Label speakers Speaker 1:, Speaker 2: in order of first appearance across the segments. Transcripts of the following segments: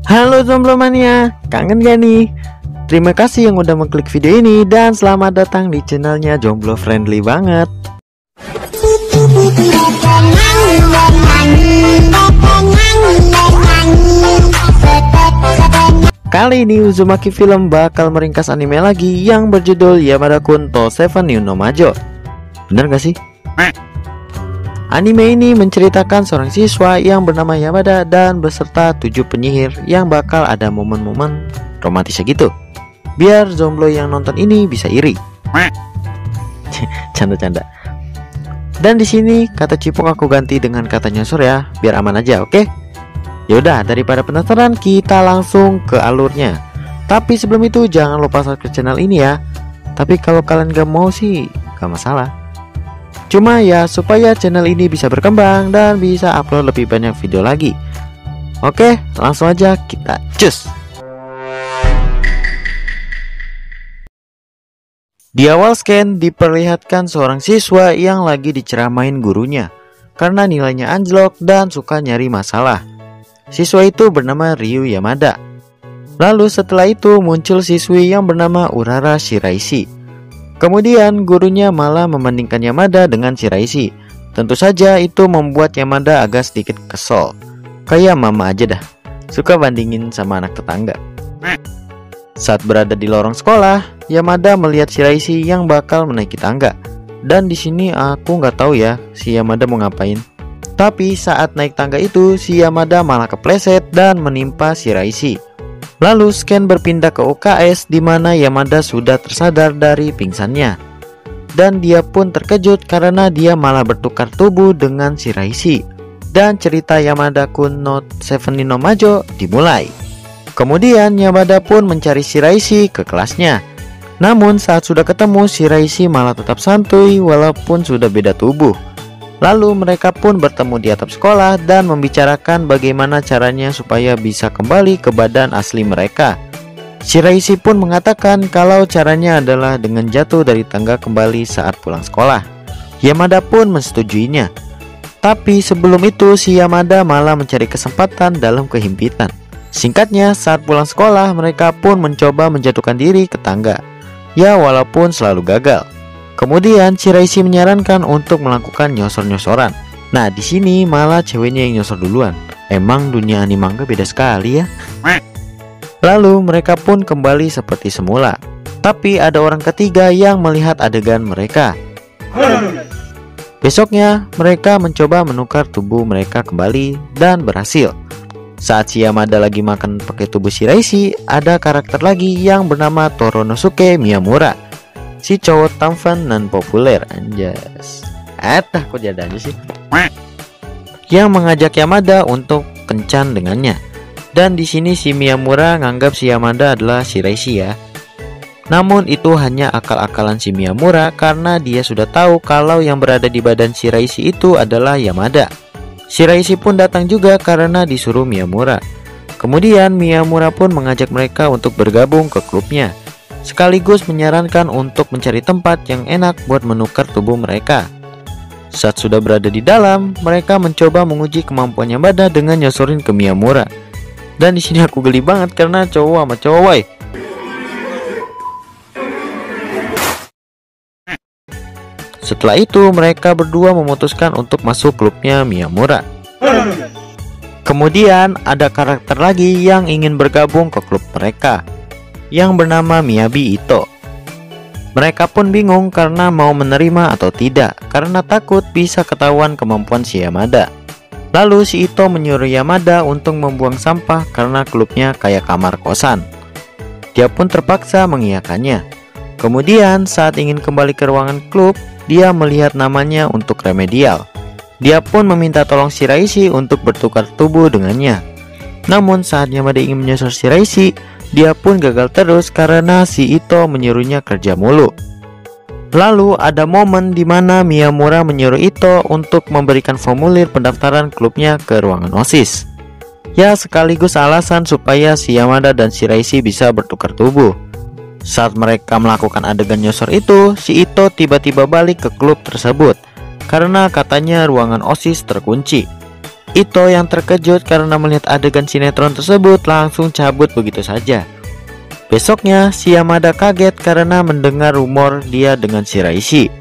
Speaker 1: Halo Jomblo Mania, kangen gak nih? Terima kasih yang udah mengklik video ini dan selamat datang di channelnya Jomblo Friendly banget. Kali ini Uzumaki Film bakal meringkas anime lagi yang berjudul Yamada-kun to Seven New no Majo. Bener gak sih? Anime ini menceritakan seorang siswa yang bernama Yamada dan beserta 7 penyihir yang bakal ada momen-momen romantisnya gitu. Biar jomblo yang nonton ini bisa iri. Canda-canda. Dan di sini kata cipung aku ganti dengan kata nyosor ya, biar aman aja, oke? Yaudah, daripada penasaran kita langsung ke alurnya. Tapi sebelum itu jangan lupa subscribe channel ini ya. Tapi kalau kalian gak mau sih gak masalah. Cuma ya supaya channel ini bisa berkembang dan bisa upload lebih banyak video lagi. Oke, langsung aja kita cus. Di awal scan diperlihatkan seorang siswa yang lagi diceramain gurunya karena nilainya anjlok dan suka nyari masalah. Siswa itu bernama Ryu Yamada. Lalu setelah itu muncul siswi yang bernama Urara Shiraishi. Kemudian gurunya malah membandingkan Yamada dengan Shiraishi. Tentu saja itu membuat Yamada agak sedikit kesel. Kayak mama aja dah, suka bandingin sama anak tetangga. Saat berada di lorong sekolah, Yamada melihat Shiraishi yang bakal menaiki tangga. Dan di sini aku nggak tahu ya si Yamada mau ngapain. Tapi saat naik tangga itu si Yamada malah kepleset dan menimpa Shiraishi. Lalu scan berpindah ke UKS di mana Yamada sudah tersadar dari pingsannya. Dan dia pun terkejut karena dia malah bertukar tubuh dengan Shiraishi. Dan cerita Yamada-kun no Seven no Majo dimulai. Kemudian Yamada pun mencari Shiraishi ke kelasnya. Namun saat sudah ketemu, Shiraishi malah tetap santuy walaupun sudah beda tubuh. Lalu mereka pun bertemu di atap sekolah dan membicarakan bagaimana caranya supaya bisa kembali ke badan asli mereka. Shiraishi pun mengatakan kalau caranya adalah dengan jatuh dari tangga kembali saat pulang sekolah. Yamada pun mensetujuinya. Tapi sebelum itu si Yamada malah mencari kesempatan dalam kehimpitan. Singkatnya, saat pulang sekolah mereka pun mencoba menjatuhkan diri ke tangga. Ya walaupun selalu gagal. Kemudian Shiraishi menyarankan untuk melakukan nyosor-nyosoran. Nah di sini malah ceweknya yang nyosor duluan. Emang dunia anime manga beda sekali ya. Lalu mereka pun kembali seperti semula. Tapi ada orang ketiga yang melihat adegan mereka. Besoknya mereka mencoba menukar tubuh mereka kembali dan berhasil. Saat si Yamada lagi makan pakai tubuh Shiraishi, ada karakter lagi yang bernama Toronosuke Miyamura. Si cowok tampan dan populer, anjas. Kok jadi aja sih. Yang mengajak Yamada untuk kencan dengannya. Dan di sini si Miyamura nganggap si Yamada adalah Shiraishi ya. Namun itu hanya akal-akalan si Miyamura karena dia sudah tahu kalau yang berada di badan Shiraishi itu adalah Yamada. Shiraishi pun datang juga karena disuruh Miyamura. Kemudian Miyamura pun mengajak mereka untuk bergabung ke klubnya. Sekaligus menyarankan untuk mencari tempat yang enak buat menukar tubuh mereka. Saat sudah berada di dalam, mereka mencoba menguji kemampuan Yamada dengan nyosorin ke Miyamura. Dan di sini aku geli banget karena cowok sama cowok, woy. Setelah itu mereka berdua memutuskan untuk masuk klubnya Miyamura. Kemudian ada karakter lagi yang ingin bergabung ke klub mereka, yang bernama Miyabi Ito. Mereka pun bingung karena mau menerima atau tidak, karena takut bisa ketahuan kemampuan si Yamada. Lalu si Ito menyuruh Yamada untuk membuang sampah karena klubnya kayak kamar kosan. Dia pun terpaksa mengiyakannya. Kemudian saat ingin kembali ke ruangan klub, dia melihat namanya untuk remedial. Dia pun meminta tolong Shiraishi untuk bertukar tubuh dengannya. Namun saat Yamada ingin menyosor Shiraishi, dia pun gagal terus karena si Ito menyuruhnya kerja mulu. Lalu ada momen di mana Miyamura menyuruh Ito untuk memberikan formulir pendaftaran klubnya ke ruangan OSIS. Ya sekaligus alasan supaya si Yamada dan Shiraishi bisa bertukar tubuh. Saat mereka melakukan adegan nyosor itu, si Ito tiba-tiba balik ke klub tersebut karena katanya ruangan OSIS terkunci. Ito yang terkejut karena melihat adegan sinetron tersebut langsung cabut begitu saja. Besoknya si Yamada kaget karena mendengar rumor dia dengan Shiraishi.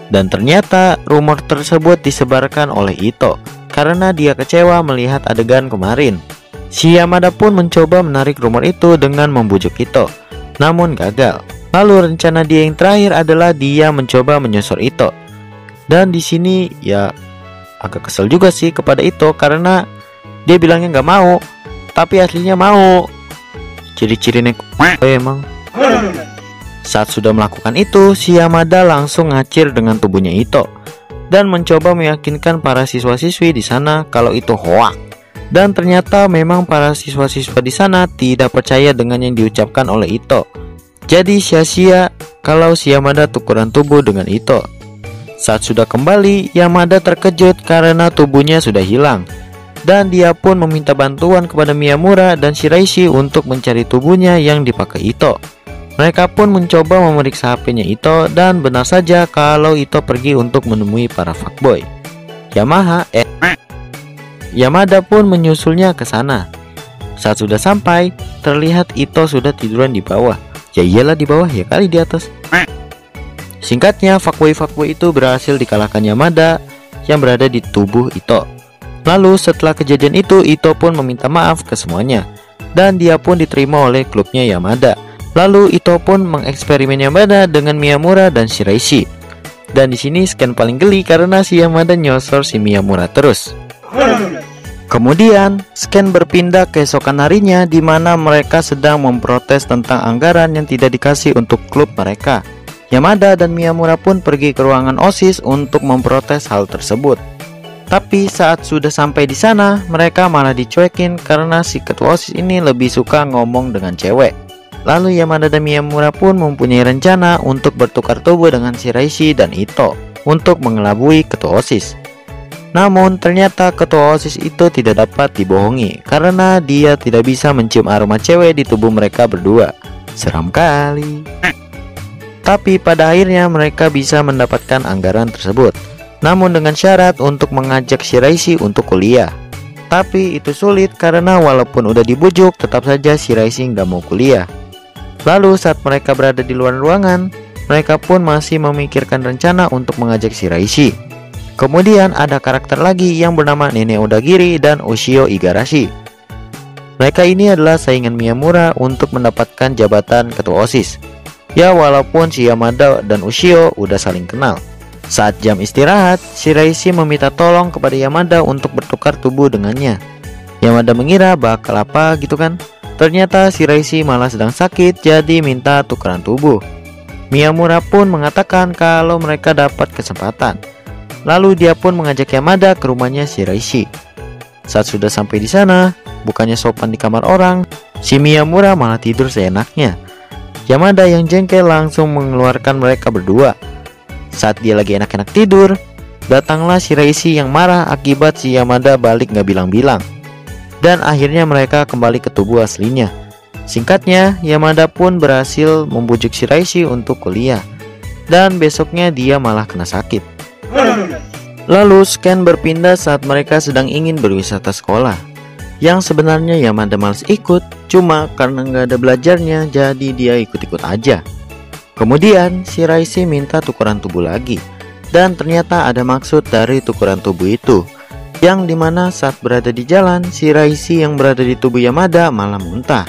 Speaker 1: Dan ternyata rumor tersebut disebarkan oleh Ito karena dia kecewa melihat adegan kemarin. Si Yamada pun mencoba menarik rumor itu dengan membujuk Ito, namun gagal. Lalu rencana dia yang terakhir adalah dia mencoba menyosor Ito. Dan di sini ya agak kesel juga sih kepada Ito karena dia bilangnya nggak mau, tapi aslinya mau. Ciri-ciri neko emang. Saat sudah melakukan itu, si Yamada langsung ngacir dengan tubuhnya Ito dan mencoba meyakinkan para siswa-siswi di sana kalau itu hoak. Dan ternyata memang para siswa-siswa di sana tidak percaya dengan yang diucapkan oleh Ito. Jadi sia-sia kalau si Yamada tukeran tubuh dengan Ito. Saat sudah kembali, Yamada terkejut karena tubuhnya sudah hilang. Dan dia pun meminta bantuan kepada Miyamura dan Shiraishi untuk mencari tubuhnya yang dipakai Ito. Mereka pun mencoba memeriksa HP-nya Ito dan benar saja kalau Ito pergi untuk menemui para fuckboy. Yamada pun menyusulnya ke sana. Saat sudah sampai, terlihat Ito sudah tiduran di bawah. Ya iyalah di bawah, ya kali di atas. Singkatnya, fuckboy-fuckboy itu berhasil dikalahkan Yamada yang berada di tubuh Ito. Lalu setelah kejadian itu, Ito pun meminta maaf ke semuanya dan dia pun diterima oleh klubnya Yamada. Lalu Ito pun mengeksperimen Yamada dengan Miyamura dan Shiraishi. Dan di sini scan paling geli karena si Yamada nyosor si Miyamura terus. Kemudian scan berpindah keesokan harinya di mana mereka sedang memprotes tentang anggaran yang tidak dikasih untuk klub mereka. Yamada dan Miyamura pun pergi ke ruangan OSIS untuk memprotes hal tersebut. Tapi saat sudah sampai di sana, mereka malah dicuekin karena si ketua OSIS ini lebih suka ngomong dengan cewek. Lalu Yamada dan Miyamura pun mempunyai rencana untuk bertukar tubuh dengan Shiraishi dan Ito untuk mengelabui ketua OSIS. Namun ternyata ketua OSIS itu tidak dapat dibohongi karena dia tidak bisa mencium aroma cewek di tubuh mereka berdua. Seram kali. Tapi pada akhirnya mereka bisa mendapatkan anggaran tersebut, namun dengan syarat untuk mengajak Shiraishi untuk kuliah. Tapi itu sulit karena walaupun udah dibujuk, tetap saja Shiraishi nggak mau kuliah. Lalu saat mereka berada di luar ruangan, mereka pun masih memikirkan rencana untuk mengajak Shiraishi. Kemudian ada karakter lagi yang bernama Nenek Odagiri dan Ushio Igarashi. Mereka ini adalah saingan Miyamura untuk mendapatkan jabatan ketua OSIS. Ya walaupun si Yamada dan Ushio udah saling kenal. Saat jam istirahat, Shiraishi meminta tolong kepada Yamada untuk bertukar tubuh dengannya. Yamada mengira bakal apa gitu kan. Ternyata Shiraishi malah sedang sakit, jadi minta tukeran tubuh. Miyamura pun mengatakan kalau mereka dapat kesempatan. Lalu dia pun mengajak Yamada ke rumahnya Shiraishi. Saat sudah sampai di sana, bukannya sopan di kamar orang, si Miyamura malah tidur seenaknya. Yamada yang jengkel langsung mengeluarkan mereka berdua. Saat dia lagi enak-enak tidur, datanglah Shiraishi yang marah akibat si Yamada balik gak bilang-bilang. Dan akhirnya mereka kembali ke tubuh aslinya. Singkatnya, Yamada pun berhasil membujuk Shiraishi untuk kuliah. Dan besoknya dia malah kena sakit. Lalu scan berpindah saat mereka sedang ingin berwisata sekolah. Yang sebenarnya Yamada malas ikut, cuma karena nggak ada belajarnya jadi dia ikut-ikut aja. Kemudian Shiraishi minta tukeran tubuh lagi. Dan ternyata ada maksud dari tukeran tubuh itu, yang dimana saat berada di jalan, Shiraishi yang berada di tubuh Yamada malah muntah.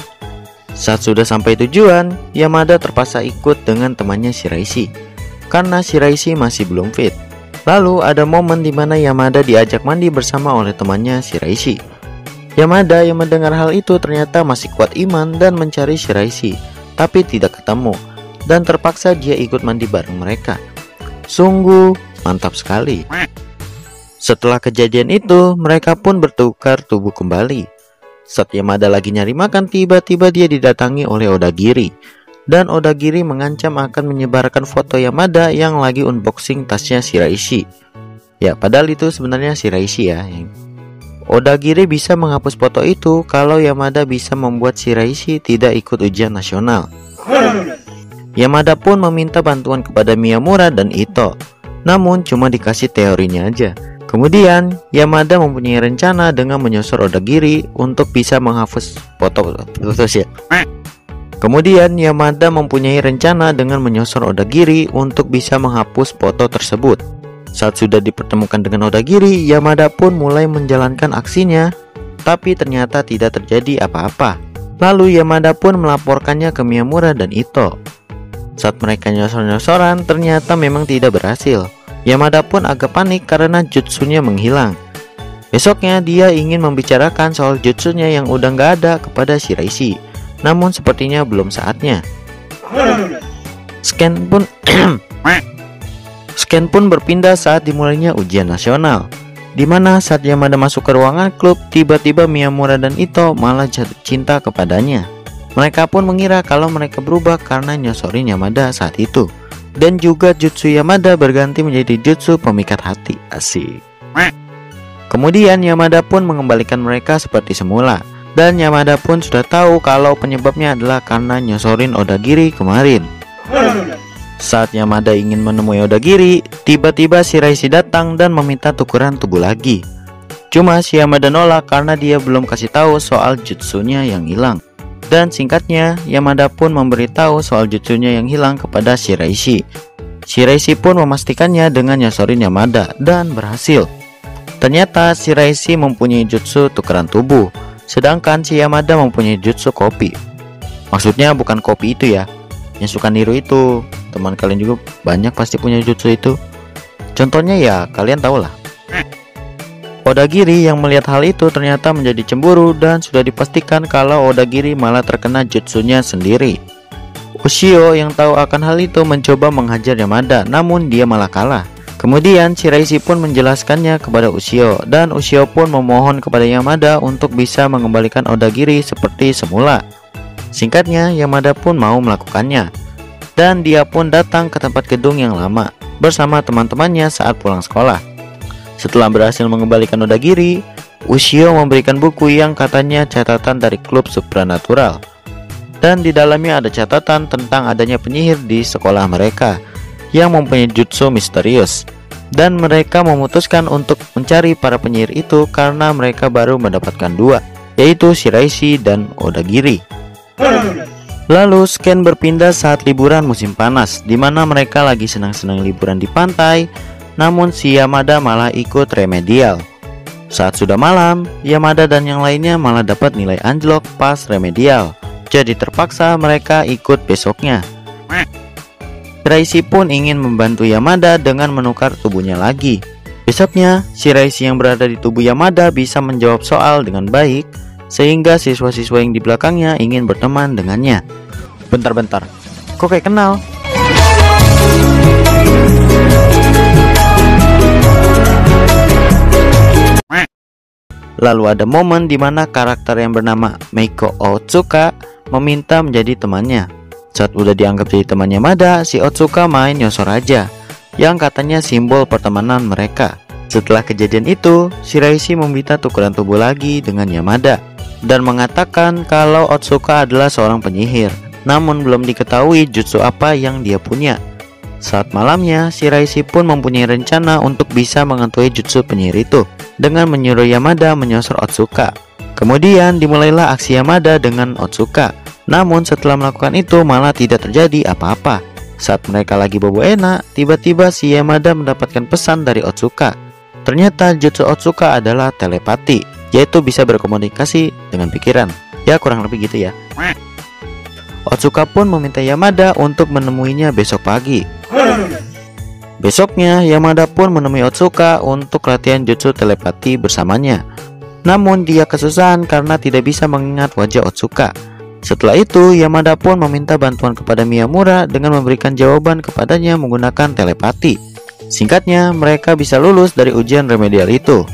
Speaker 1: Saat sudah sampai tujuan, Yamada terpaksa ikut dengan temannya Shiraishi karena Shiraishi masih belum fit. Lalu ada momen dimana Yamada diajak mandi bersama oleh temannya Shiraishi. Yamada yang mendengar hal itu ternyata masih kuat iman dan mencari Shiraishi, tapi tidak ketemu, dan terpaksa dia ikut mandi bareng mereka. Sungguh mantap sekali. Setelah kejadian itu, mereka pun bertukar tubuh kembali. Saat Yamada lagi nyari makan, tiba-tiba dia didatangi oleh Odagiri. Dan Odagiri mengancam akan menyebarkan foto Yamada yang lagi unboxing tasnya Shiraishi. Ya, padahal itu sebenarnya Shiraishi ya. Odagiri bisa menghapus foto itu kalau Yamada bisa membuat Shiraishi tidak ikut ujian nasional. Yamada pun meminta bantuan kepada Miyamura dan Ito. Namun cuma dikasih teorinya aja. Kemudian, Yamada mempunyai rencana dengan menyosor Odagiri untuk bisa menghapus foto. Kemudian, Yamada mempunyai rencana dengan menyosor Odagiri untuk bisa menghapus foto tersebut. Saat sudah dipertemukan dengan Odagiri, Yamada pun mulai menjalankan aksinya, tapi ternyata tidak terjadi apa-apa. Lalu Yamada pun melaporkannya ke Miyamura dan Ito. Saat mereka nyosor-nyosoran, ternyata memang tidak berhasil. Yamada pun agak panik karena jutsunya menghilang. Besoknya dia ingin membicarakan soal jutsunya yang udah nggak ada kepada Shiraishi, namun sepertinya belum saatnya. Scan pun berpindah saat dimulainya ujian nasional, di mana saat Yamada masuk ke ruangan klub, tiba-tiba Miyamura dan Ito malah jatuh cinta kepadanya. Mereka pun mengira kalau mereka berubah karena nyosorin Yamada saat itu. Dan juga jutsu Yamada berganti menjadi jutsu pemikat hati. Asik. Kemudian Yamada pun mengembalikan mereka seperti semula. Dan Yamada pun sudah tahu kalau penyebabnya adalah karena nyosorin Odagiri kemarin. Saat Yamada ingin menemui Odagiri, tiba-tiba Shiraishi datang dan meminta tukeran tubuh lagi. Cuma si Yamada nolak karena dia belum kasih tahu soal jutsunya yang hilang. Dan singkatnya, Yamada pun memberitahu soal jutsunya yang hilang kepada Shiraishi. Shiraishi pun memastikannya dengan nyosorin Yamada dan berhasil. Ternyata Shiraishi mempunyai jutsu tukeran tubuh, sedangkan si Yamada mempunyai jutsu kopi. Maksudnya bukan kopi itu ya, yang suka niru itu. Teman kalian juga banyak pasti punya jutsu itu. Contohnya ya kalian tahu lah. Odagiri yang melihat hal itu ternyata menjadi cemburu dan sudah dipastikan kalau Odagiri malah terkena jutsunya sendiri. Ushio yang tahu akan hal itu mencoba menghajar Yamada, namun dia malah kalah. Kemudian Shiraishi pun menjelaskannya kepada Ushio, dan Ushio pun memohon kepada Yamada untuk bisa mengembalikan Odagiri seperti semula. Singkatnya, Yamada pun mau melakukannya, dan dia pun datang ke tempat gedung yang lama bersama teman-temannya saat pulang sekolah. Setelah berhasil mengembalikan Odagiri, Ushio memberikan buku yang katanya catatan dari klub supranatural. Dan di dalamnya ada catatan tentang adanya penyihir di sekolah mereka yang mempunyai jutsu misterius. Dan mereka memutuskan untuk mencari para penyihir itu karena mereka baru mendapatkan dua, yaitu Shiraishi dan Odagiri. Lalu scan berpindah saat liburan musim panas, di mana mereka lagi senang-senang liburan di pantai. Namun si Yamada malah ikut remedial. Saat sudah malam, Yamada dan yang lainnya malah dapat nilai anjlok pas remedial. Jadi terpaksa mereka ikut besoknya. Shiraishi pun ingin membantu Yamada dengan menukar tubuhnya lagi. Besoknya, Shiraishi yang berada di tubuh Yamada bisa menjawab soal dengan baik, sehingga siswa-siswa yang di belakangnya ingin berteman dengannya. Bentar-bentar, kok kayak kenal? Lalu ada momen di mana karakter yang bernama Meiko Otsuka meminta menjadi temannya. Saat udah dianggap jadi teman Yamada, si Otsuka main nyosor aja, yang katanya simbol pertemanan mereka. Setelah kejadian itu, Shiraishi meminta tukeran tubuh lagi dengan Yamada dan mengatakan kalau Otsuka adalah seorang penyihir, namun belum diketahui jutsu apa yang dia punya. Saat malamnya, Shiraishi pun mempunyai rencana untuk bisa mengetahui jutsu penyihir itu dengan menyuruh Yamada menyosor Otsuka. Kemudian dimulailah aksi Yamada dengan Otsuka. Namun setelah melakukan itu malah tidak terjadi apa-apa. Saat mereka lagi bobo enak, tiba-tiba si Yamada mendapatkan pesan dari Otsuka. Ternyata jutsu Otsuka adalah telepati, yaitu bisa berkomunikasi dengan pikiran. Ya kurang lebih gitu ya. Otsuka pun meminta Yamada untuk menemuinya besok pagi. Besoknya, Yamada pun menemui Otsuka untuk latihan jutsu telepati bersamanya. Namun dia kesusahan karena tidak bisa mengingat wajah Otsuka. Setelah itu, Yamada pun meminta bantuan kepada Miyamura dengan memberikan jawaban kepadanya menggunakan telepati. Singkatnya, mereka bisa lulus dari ujian remedial itu.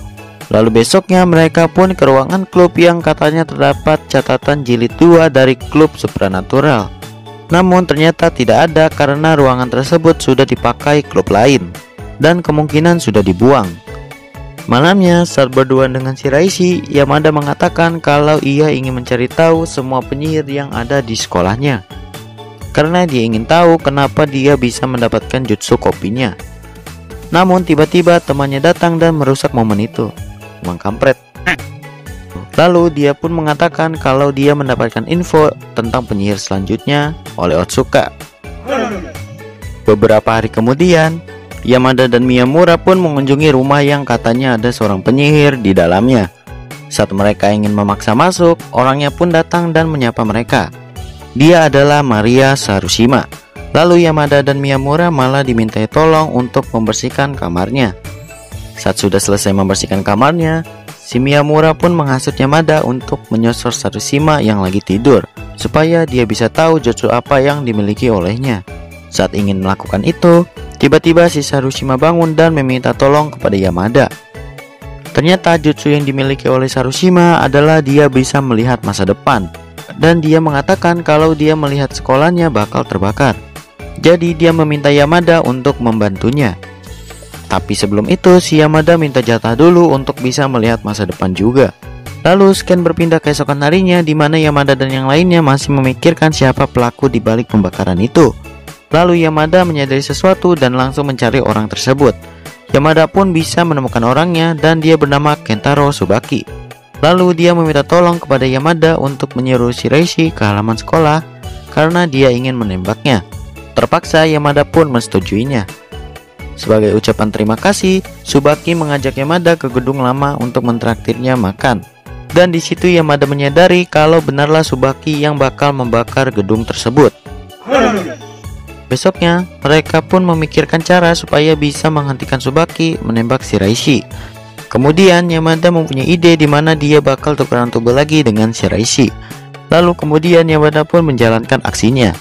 Speaker 1: Lalu besoknya mereka pun ke ruangan klub yang katanya terdapat catatan jilid 2 dari klub supranatural. Namun ternyata tidak ada karena ruangan tersebut sudah dipakai klub lain dan kemungkinan sudah dibuang. Malamnya saat berduaan dengan Shiraishi, Yamada mengatakan kalau ia ingin mencari tahu semua penyihir yang ada di sekolahnya, karena dia ingin tahu kenapa dia bisa mendapatkan jutsu kopinya. Namun tiba-tiba temannya datang dan merusak momen itu. Emang kampret. Lalu dia pun mengatakan kalau dia mendapatkan info tentang penyihir selanjutnya oleh Otsuka. Beberapa hari kemudian, Yamada dan Miyamura pun mengunjungi rumah yang katanya ada seorang penyihir di dalamnya. Saat mereka ingin memaksa masuk, orangnya pun datang dan menyapa mereka. Dia adalah Maria Sarushima. Lalu Yamada dan Miyamura malah dimintai tolong untuk membersihkan kamarnya. Saat sudah selesai membersihkan kamarnya, si Miyamura pun menghasut Yamada untuk menyosor Sarushima yang lagi tidur, supaya dia bisa tahu jutsu apa yang dimiliki olehnya. Saat ingin melakukan itu, tiba-tiba si Sarushima bangun dan meminta tolong kepada Yamada. Ternyata jutsu yang dimiliki oleh Sarushima adalah dia bisa melihat masa depan, dan dia mengatakan kalau dia melihat sekolahnya bakal terbakar. Jadi dia meminta Yamada untuk membantunya. Tapi sebelum itu si Yamada minta jatah dulu untuk bisa melihat masa depan juga. Lalu scan berpindah keesokan harinya, di mana Yamada dan yang lainnya masih memikirkan siapa pelaku di balik pembakaran itu. Lalu Yamada menyadari sesuatu dan langsung mencari orang tersebut. Yamada pun bisa menemukan orangnya dan dia bernama Kentaro Tsubaki. Lalu dia meminta tolong kepada Yamada untuk menyuruh Shiraishi ke halaman sekolah karena dia ingin menembaknya. Terpaksa Yamada pun mensetujuinya. Sebagai ucapan terima kasih, Tsubaki mengajak Yamada ke gedung lama untuk mentraktirnya makan. Dan di situ Yamada menyadari kalau benarlah Tsubaki yang bakal membakar gedung tersebut. Besoknya, mereka pun memikirkan cara supaya bisa menghentikan Tsubaki menembak Shiraishi. Kemudian Yamada mempunyai ide di mana dia bakal tukeran tubuh lagi dengan Shiraishi. Lalu kemudian Yamada pun menjalankan aksinya.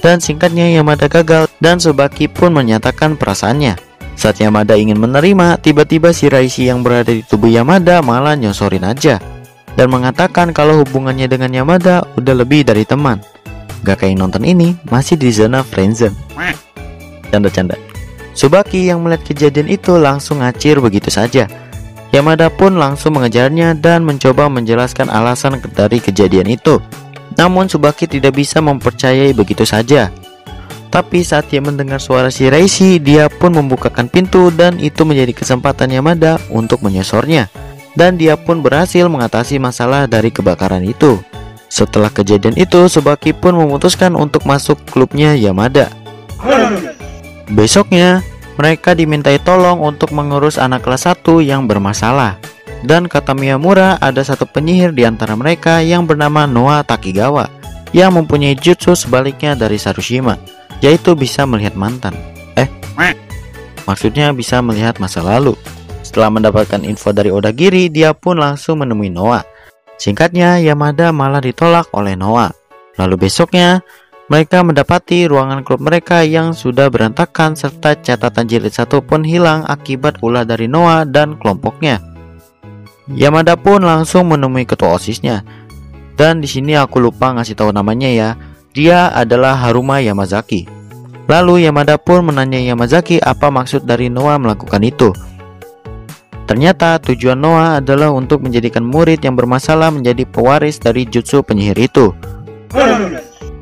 Speaker 1: Dan singkatnya Yamada gagal dan Tsubaki pun menyatakan perasaannya. Saat Yamada ingin menerima, tiba-tiba Shiraishi yang berada di tubuh Yamada malah nyosorin aja dan mengatakan kalau hubungannya dengan Yamada udah lebih dari teman. Gak kayak nonton ini, masih di zona friendzone. Canda-canda. Tsubaki yang melihat kejadian itu langsung ngacir begitu saja. Yamada pun langsung mengejarnya dan mencoba menjelaskan alasan dari kejadian itu. Namun Tsubaki tidak bisa mempercayai begitu saja. Tapi saat dia mendengar suara Shiraishi, dia pun membukakan pintu dan itu menjadi kesempatan Yamada untuk menyosornya. Dan dia pun berhasil mengatasi masalah dari kebakaran itu. Setelah kejadian itu, Tsubaki pun memutuskan untuk masuk klubnya Yamada. Besoknya, mereka dimintai tolong untuk mengurus anak kelas 1 yang bermasalah. Dan kata Miyamura, ada satu penyihir di antara mereka yang bernama Noa Takigawa yang mempunyai jutsu sebaliknya dari Sarushima, yaitu bisa melihat mantan. Maksudnya bisa melihat masa lalu. Setelah mendapatkan info dari Odagiri, dia pun langsung menemui Noa. Singkatnya, Yamada malah ditolak oleh Noa. Lalu besoknya, mereka mendapati ruangan klub mereka yang sudah berantakan serta catatan jilid 1 pun hilang akibat ulah dari Noa dan kelompoknya. Yamada pun langsung menemui ketua OSISnya. Dan di sini aku lupa ngasih tahu namanya ya. Dia adalah Haruma Yamazaki. Lalu Yamada pun menanya Yamazaki apa maksud dari Noa melakukan itu. Ternyata tujuan Noa adalah untuk menjadikan murid yang bermasalah menjadi pewaris dari jutsu penyihir itu.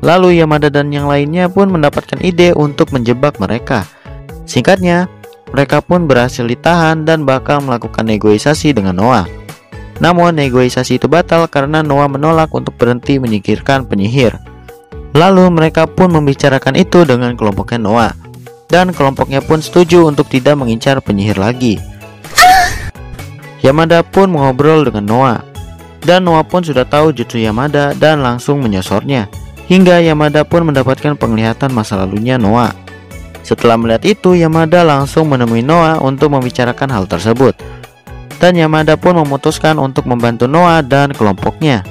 Speaker 1: Lalu Yamada dan yang lainnya pun mendapatkan ide untuk menjebak mereka. Singkatnya, mereka pun berhasil ditahan dan bakal melakukan negosiasi dengan Noa. Namun negosiasi itu batal karena Noa menolak untuk berhenti menyingkirkan penyihir. Lalu mereka pun membicarakan itu dengan kelompoknya Noa. Dan kelompoknya pun setuju untuk tidak mengincar penyihir lagi. Yamada pun mengobrol dengan Noa. Dan Noa pun sudah tahu jutsu Yamada dan langsung menyosornya. Hingga Yamada pun mendapatkan penglihatan masa lalunya Noa. Setelah melihat itu, Yamada langsung menemui Noa untuk membicarakan hal tersebut. Dan Yamada pun memutuskan untuk membantu Noa dan kelompoknya.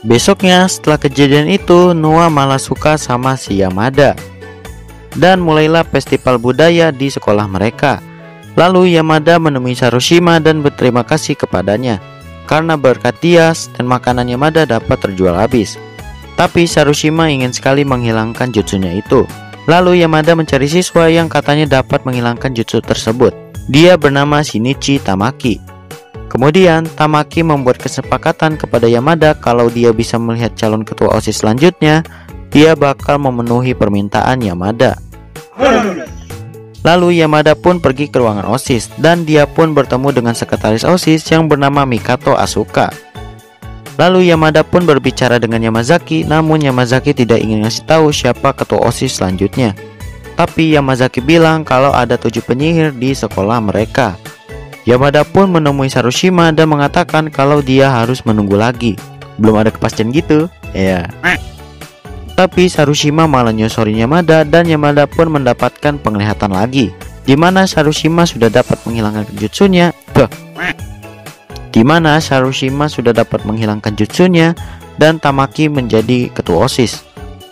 Speaker 1: Besoknya, setelah kejadian itu, Noa malah suka sama si Yamada. Dan mulailah festival budaya di sekolah mereka. Lalu Yamada menemui Sarushima dan berterima kasih kepadanya. Karena berkat dia, dan makanan Yamada dapat terjual habis. Tapi Sarushima ingin sekali menghilangkan jutsunya itu. Lalu Yamada mencari siswa yang katanya dapat menghilangkan jutsu tersebut. Dia bernama Shinichi Tamaki. Kemudian Tamaki membuat kesepakatan kepada Yamada kalau dia bisa melihat calon ketua OSIS selanjutnya, dia bakal memenuhi permintaan Yamada. Lalu Yamada pun pergi ke ruangan OSIS dan dia pun bertemu dengan sekretaris OSIS yang bernama Mikato Asuka. Lalu Yamada pun berbicara dengan Yamazaki, namun Yamazaki tidak ingin ngasih tahu siapa ketua OSIS selanjutnya. Tapi Yamazaki bilang kalau ada 7 penyihir di sekolah mereka. Yamada pun menemui Sarushima dan mengatakan kalau dia harus menunggu lagi. Belum ada kepastian gitu, ya. Tapi Sarushima malah nyosorin Yamada dan Yamada pun mendapatkan penglihatan lagi, di mana Sarushima sudah dapat menghilangkan jutsunya. Dan Tamaki menjadi ketua OSIS.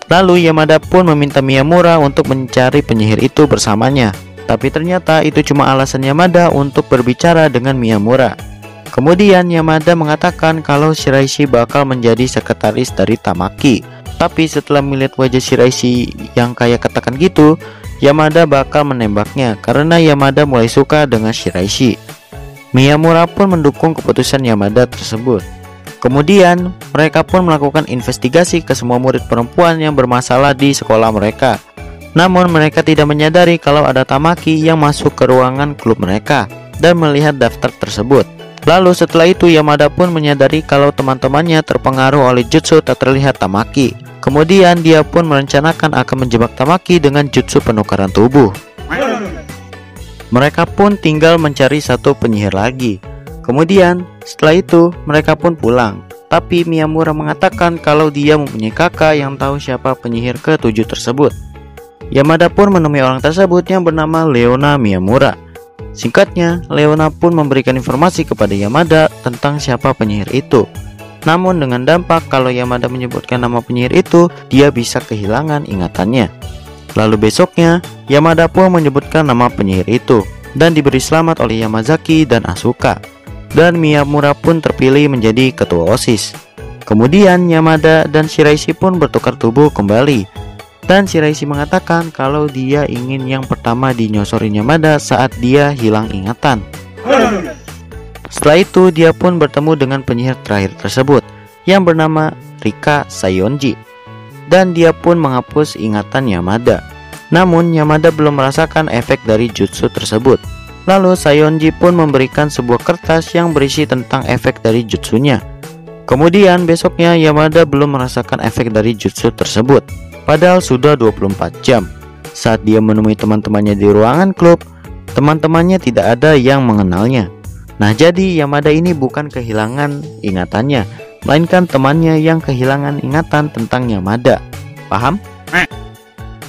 Speaker 1: Lalu Yamada pun meminta Miyamura untuk mencari penyihir itu bersamanya. Tapi ternyata itu cuma alasan Yamada untuk berbicara dengan Miyamura. Kemudian Yamada mengatakan kalau Shiraishi bakal menjadi sekretaris dari Tamaki. Tapi setelah melihat wajah Shiraishi yang kayak katakan gitu, Yamada bakal menembaknya karena Yamada mulai suka dengan Shiraishi. Miyamura pun mendukung keputusan Yamada tersebut. Kemudian mereka pun melakukan investigasi ke semua murid perempuan yang bermasalah di sekolah mereka. Namun mereka tidak menyadari kalau ada Tamaki yang masuk ke ruangan klub mereka dan melihat daftar tersebut. Lalu setelah itu Yamada pun menyadari kalau teman-temannya terpengaruh oleh jutsu tak terlihat Tamaki. Kemudian dia pun merencanakan akan menjebak Tamaki dengan jutsu penukaran tubuh. Mereka pun tinggal mencari satu penyihir lagi. Kemudian setelah itu mereka pun pulang. Tapi Miyamura mengatakan kalau dia mempunyai kakak yang tahu siapa penyihir ke-7 tersebut. Yamada pun menemui orang tersebut yang bernama Leona Miyamura. Singkatnya, Leona pun memberikan informasi kepada Yamada tentang siapa penyihir itu. Namun dengan dampak kalau Yamada menyebutkan nama penyihir itu, dia bisa kehilangan ingatannya. Lalu besoknya, Yamada pun menyebutkan nama penyihir itu dan diberi selamat oleh Yamazaki dan Asuka. Dan Miyamura pun terpilih menjadi ketua OSIS. Kemudian Yamada dan Shiraishi pun bertukar tubuh kembali. Dan Shiraishi mengatakan kalau dia ingin yang pertama dinyosorin Yamada saat dia hilang ingatan. Setelah itu dia pun bertemu dengan penyihir terakhir tersebut yang bernama Rika Sayonji. Dan dia pun menghapus ingatan Yamada. Namun Yamada belum merasakan efek dari jutsu tersebut. Lalu Sayonji pun memberikan sebuah kertas yang berisi tentang efek dari jutsunya. Kemudian besoknya Yamada belum merasakan efek dari jutsu tersebut. Padahal sudah 24 jam. Saat dia menemui teman-temannya di ruangan klub, teman-temannya tidak ada yang mengenalnya. Nah jadi Yamada ini bukan kehilangan ingatannya, melainkan temannya yang kehilangan ingatan tentang Yamada. Paham?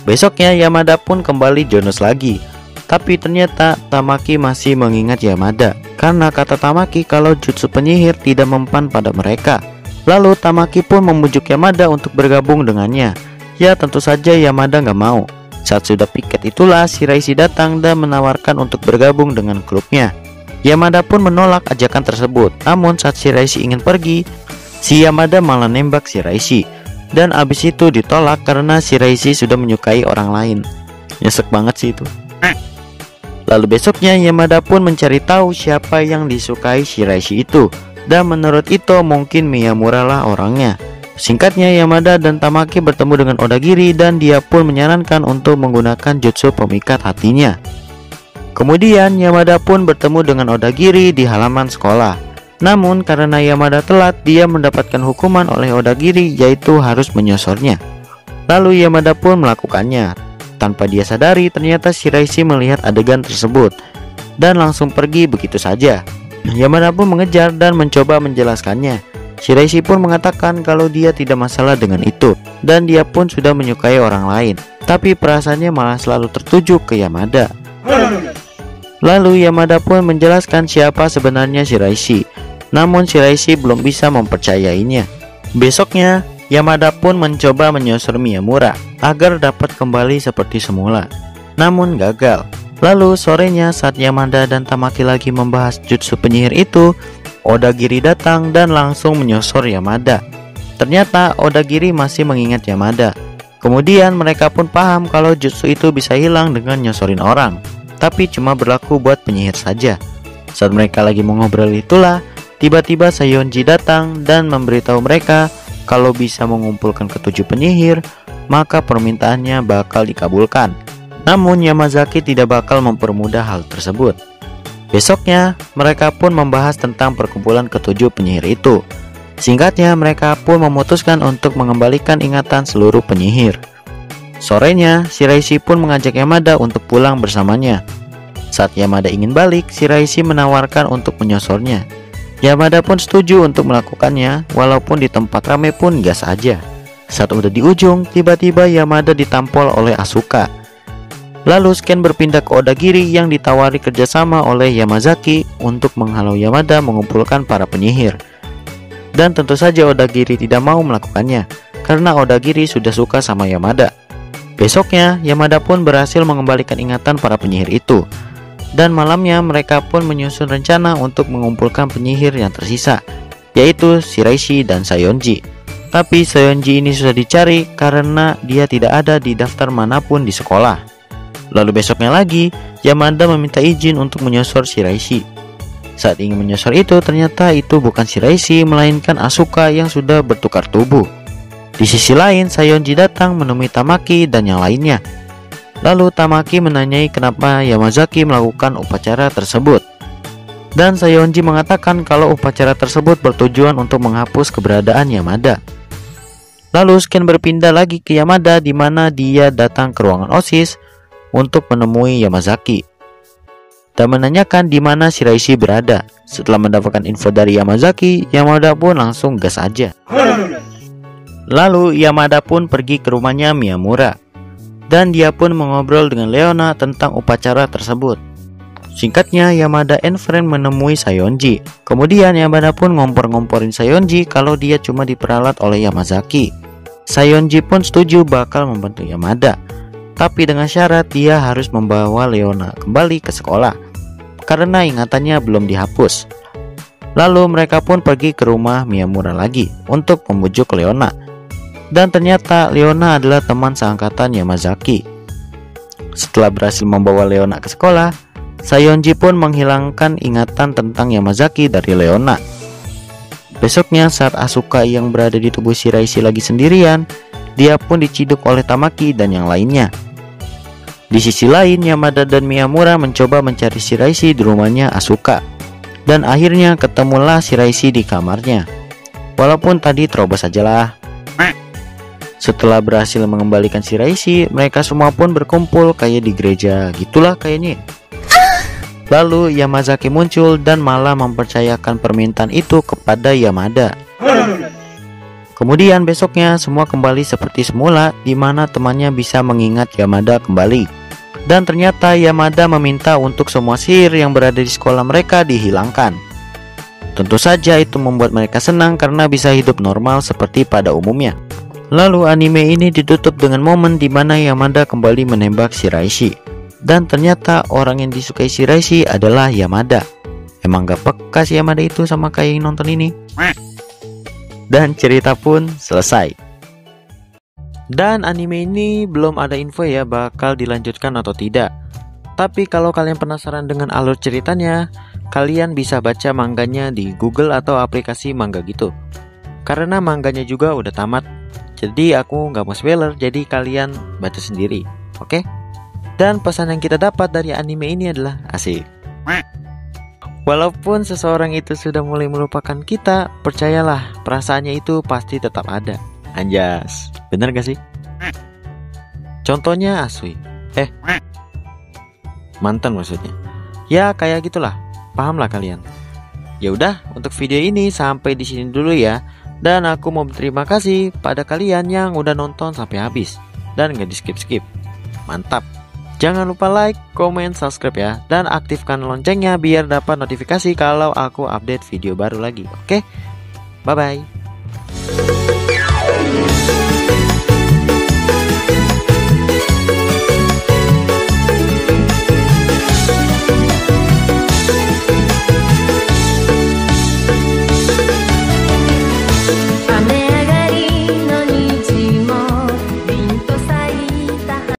Speaker 1: Besoknya Yamada pun kembali Jonos lagi. Tapi ternyata Tamaki masih mengingat Yamada, karena kata Tamaki kalau jutsu penyihir tidak mempan pada mereka. Lalu Tamaki pun membujuk Yamada untuk bergabung dengannya. Ya tentu saja Yamada nggak mau. Saat sudah piket itulah Shiraishi datang dan menawarkan untuk bergabung dengan klubnya. Yamada pun menolak ajakan tersebut. Namun saat Shiraishi ingin pergi, si Yamada malah nembak Shiraishi. Dan abis itu ditolak karena Shiraishi sudah menyukai orang lain. Nyesek banget sih itu. Lalu besoknya Yamada pun mencari tahu siapa yang disukai Shiraishi itu. Dan menurut Ito mungkin Miyamura lah orangnya. Singkatnya Yamada dan Tamaki bertemu dengan Odagiri dan dia pun menyarankan untuk menggunakan jutsu pemikat hatinya. Kemudian Yamada pun bertemu dengan Odagiri di halaman sekolah. Namun karena Yamada telat, dia mendapatkan hukuman oleh Odagiri yaitu harus menyosornya. Lalu Yamada pun melakukannya. Tanpa dia sadari ternyata Shiraishi melihat adegan tersebut dan langsung pergi begitu saja. Yamada pun mengejar dan mencoba menjelaskannya. Shiraishi pun mengatakan kalau dia tidak masalah dengan itu dan dia pun sudah menyukai orang lain. Tapi perasaannya malah selalu tertuju ke Yamada. Lalu Yamada pun menjelaskan siapa sebenarnya Shiraishi. Namun Shiraishi belum bisa mempercayainya. Besoknya Yamada pun mencoba menyosor Miyamura agar dapat kembali seperti semula. Namun gagal. Lalu sorenya saat Yamada dan Tamaki lagi membahas jutsu penyihir itu, Odagiri datang dan langsung menyosor Yamada. Ternyata Odagiri masih mengingat Yamada. Kemudian mereka pun paham kalau jutsu itu bisa hilang dengan nyosorin orang, tapi cuma berlaku buat penyihir saja. Saat mereka lagi mengobrol itulah, tiba-tiba Sayonji datang dan memberitahu mereka kalau bisa mengumpulkan ke-7 penyihir, maka permintaannya bakal dikabulkan. Namun Yamazaki tidak bakal mempermudah hal tersebut. Besoknya, mereka pun membahas tentang perkumpulan ketujuh penyihir itu. Singkatnya, mereka pun memutuskan untuk mengembalikan ingatan seluruh penyihir. Sorenya, Shiraishi pun mengajak Yamada untuk pulang bersamanya. Saat Yamada ingin balik, Shiraishi menawarkan untuk menyosornya. Yamada pun setuju untuk melakukannya, walaupun di tempat ramai pun gas aja. Saat udah di ujung, tiba-tiba Yamada ditampol oleh Asuka. Lalu Scan berpindah ke Odagiri yang ditawari kerjasama oleh Yamazaki untuk menghalau Yamada mengumpulkan para penyihir. Dan tentu saja Odagiri tidak mau melakukannya, karena Odagiri sudah suka sama Yamada. Besoknya, Yamada pun berhasil mengembalikan ingatan para penyihir itu. Dan malamnya mereka pun menyusun rencana untuk mengumpulkan penyihir yang tersisa, yaitu Shiraishi dan Sayonji. Tapi Sayonji ini susah dicari karena dia tidak ada di daftar manapun di sekolah. Lalu besoknya lagi, Yamada meminta izin untuk menyosor Shiraishi. Saat ingin menyosor itu, ternyata itu bukan Shiraishi, melainkan Asuka yang sudah bertukar tubuh. Di sisi lain, Sayonji datang menemui Tamaki dan yang lainnya. Lalu Tamaki menanyai kenapa Yamazaki melakukan upacara tersebut. Dan Sayonji mengatakan kalau upacara tersebut bertujuan untuk menghapus keberadaan Yamada. Lalu Scan berpindah lagi ke Yamada, di mana dia datang ke ruangan OSIS untuk menemui Yamazaki dan menanyakan di mana Shiraishi berada. Setelah mendapatkan info dari Yamazaki, Yamada pun langsung gas aja. Lalu Yamada pun pergi ke rumahnya Miyamura, dan dia pun mengobrol dengan Leona tentang upacara tersebut. Singkatnya, Yamada and friend menemui Sayonji. Kemudian Yamada pun ngompor-ngomporin Sayonji kalau dia cuma diperalat oleh Yamazaki. Sayonji pun setuju bakal membantu Yamada, tapi dengan syarat dia harus membawa Leona kembali ke sekolah karena ingatannya belum dihapus. Lalu mereka pun pergi ke rumah Miyamura lagi untuk membujuk Leona. Dan ternyata Leona adalah teman seangkatan Yamazaki. Setelah berhasil membawa Leona ke sekolah, Sayonji pun menghilangkan ingatan tentang Yamazaki dari Leona. Besoknya saat Asuka yang berada di tubuh Shiraishi lagi sendirian, dia pun diciduk oleh Tamaki dan yang lainnya. Di sisi lain, Yamada dan Miyamura mencoba mencari Shiraishi di rumahnya Asuka. Dan akhirnya ketemulah Shiraishi di kamarnya. Walaupun tadi terobos sajalah. Setelah berhasil mengembalikan Shiraishi, mereka semua pun berkumpul kayak di gereja gitulah kayaknya. Lalu Yamazaki muncul dan malah mempercayakan permintaan itu kepada Yamada. Kemudian besoknya semua kembali seperti semula, di mana temannya bisa mengingat Yamada kembali. Dan ternyata Yamada meminta untuk semua sihir yang berada di sekolah mereka dihilangkan. Tentu saja itu membuat mereka senang karena bisa hidup normal seperti pada umumnya. Lalu anime ini ditutup dengan momen di mana Yamada kembali menembak Shiraishi. Dan ternyata orang yang disukai Shiraishi adalah Yamada. Emang gak peka si Yamada itu sama kayak yang nonton ini. Dan cerita pun selesai. Dan anime ini belum ada info ya bakal dilanjutkan atau tidak. Tapi kalau kalian penasaran dengan alur ceritanya, kalian bisa baca mangganya di Google atau aplikasi manga gitu. Karena mangganya juga udah tamat, jadi aku nggak mau spoiler, jadi kalian baca sendiri, oke? Dan pesan yang kita dapat dari anime ini adalah asik. Walaupun seseorang itu sudah mulai melupakan kita, percayalah perasaannya itu pasti tetap ada. Anjas, bener gak sih? Contohnya Asui. Mantan maksudnya. Ya kayak gitulah, paham lah kalian. Ya udah, untuk video ini sampai di sini dulu ya. Dan aku mau berterima kasih pada kalian yang udah nonton sampai habis dan gak di skip-skip. Mantap. Jangan lupa like, komen, subscribe ya. Dan aktifkan loncengnya biar dapat notifikasi kalau aku update video baru lagi. Oke? Bye-bye.